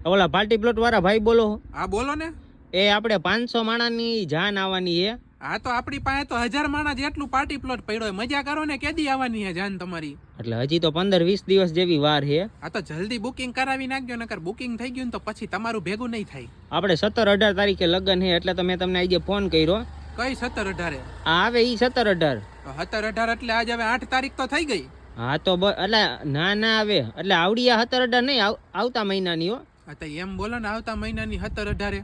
ઓલા party plot વાળા ભાઈ બોલો? હા બોલો ને. એ આપણે 500 માણાની જાન આવવાની છે. હા તો આપણી પાસે તો 1000 માણા જેટલું પાર્ટી પ્લોટ પડ્યો. મજા કરો ને, કેદી આવવાની છે જાન તમારી? એટલે હજી તો 15-20 દિવસ જેવી વાર છે. હા તો જલ્દી બુકિંગ કરાવી નાખજો, નકર બુકિંગ થઈ ગયું ને તો પછી તમારું ભેગું નહીં થાય. આપણે 17-18 તારીખે લગ્ન છે, એટલે તો મેં તમને આજે ફોન કર્યો. કઈ 17-18? આ આવે ઈ 17-18. 17-18 એટલે આજે હવે 8 તારીખ તો થઈ ગઈ. હા તો એટલે ના આવે એટલે આવડિયા 17-18 નહીં, આવતા મહિનાની હો. હા તો એમ બોલો ને, આવતા મહિનાની 17-18.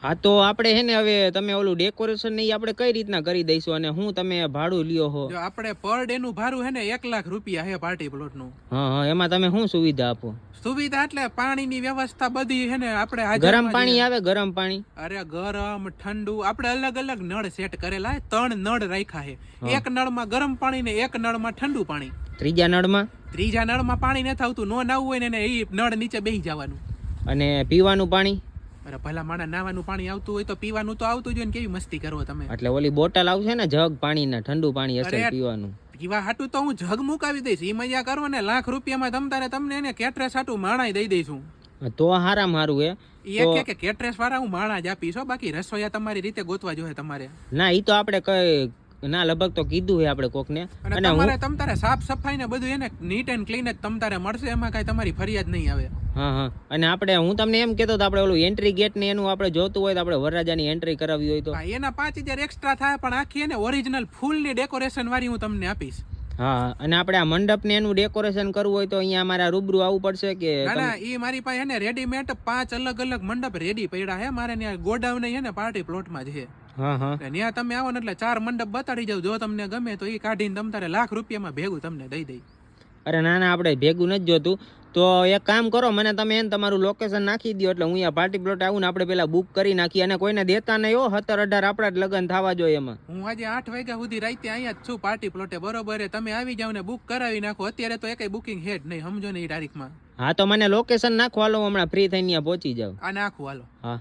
હા તો આપણે હે ને હવે તમે ઓલું ડેકોરેશન ને આપણે કઈ રીતના કરી દઈશું, અને હું તમે ભાડું લ્યો હો? જો આપણે પર ડે નું ભાડું હે ને 1 લાખ રૂપિયા હે પાર્ટી પ્લોટ નું. હા, એમાં તમે શું સુવિધા આપો? સુવિધા એટલે પાણીની વ્યવસ્થા બધી હે ને આપણે ગરમ પાણી આવે? ગરમ પાણી? અરે ગરમ ઠંડુ આપણે અલગ અલગ નળ સેટ કરેલા હે. 3 નળ રાખ્યા હે. એક નળમાં ગરમ પાણી ને એક નળમાં ઠંડુ પાણી. ત્રીજા નળમાં? ત્રીજા નળમાં પાણી નથી આવતું. નો નાવું હોય ને એ નળ નીચે બેસી જવાનું. અને પીવાનું પાણી? અરે ભલા માણા, નાવાનું પાણી આવતું હોય તો પીવાનું તો આવતું જ હોય ને. કેવી મસ્તી કરો તમે? એટલે ઓલી બોટલ આવશે ને જગ પાણીના, ઠંડુ પાણી હશે પીવાનું. પીવા હાટું તો હું જગ મુકાવી દઈશ. એ મજા કરો ને, લાખ રૂપિયામાં તમને એને કેટરેસ હાટું માણા દઈ દઈશું. તો હારામ હારું હે. કે કેટરેસ વાળા હું માણા જ આપીશ. બાકી રસોઈયા તમારી રીતે ગોતવા જોઈએ તમારે. ના ઈ તો આપણે કઈ ના, લગભગ તો કીધું હે આપણે કોકને. અને તમારે તમતારે સાફ સફાઈ ને બધું એને નીટ એન્ડ ક્લીન જ તમતારે મળશે. એમાં કઈ તમારી ફરિયાદ નહીં આવે. હા. અને હું તમને એમ કહેતો તો આપણે ઓલું એન્ટ્રી ગેટ ને એનું આપણે જોતું હોય તો આપણે વરરાજાની એન્ટ્રી કરાવવી હોય તો એના 5000 એક્સ્ટ્રા થાય, પણ આખી એને ઓરિજિનલ ફૂલ ની ડેકોરેશન વાળી હું તમને આપીશ. હા, અને આપણે આ મંડપ ને એનું ડેકોરેશન કરવું હોય તો અહીંયા અમારા રૂબરૂ આવવું પડશે કે? ના, ઈ મારી પાસે ને રેડીમેડ 5 અલગ અલગ મંડપ રેડી પડ્યા હે. મારે ત્યાં ગોડાઉન હે ને પાર્ટી પ્લોટમાં જ છે. હા. ત્યાં તમે આવો ને એટલે 4 મંડપ બતાડી જાવ. જો તમને ગમે તો એ કાઢીને તમતારે લાખ રૂપિયામાં ભેગું તમને દઈ દઈ. અરે ના, આપણે ભેગું નથી જોતું. તો એક કામ કરો, મને તમે તમારું લોકેશન નાખી દો એટલે હું અહીંયા પાર્ટી પ્લોટ આવું ને આપણે પેલા બુક કરી નાખીએ. અને કોઈને દેતા નહીં હો. 17-18 આપણા જ લગ્ન થવા જોઈએ એમાં. હું આજે 8 વાગ્યા સુધી રાતે અહીંયા જ છું પાર્ટી પ્લોટે. બરોબર? તમે આવી જાવ ને બુક કરાવી નાખો. અત્યારે તો એકય બુકિંગ હે જ નહીં, સમજો ને એ તારીખમાં. હા તો મને લોકેશન નાખો, હાલો હમણાં ફ્રી થઈને ત્યાં પહોંચી જાવ. આ નાખું, હાલો. હા.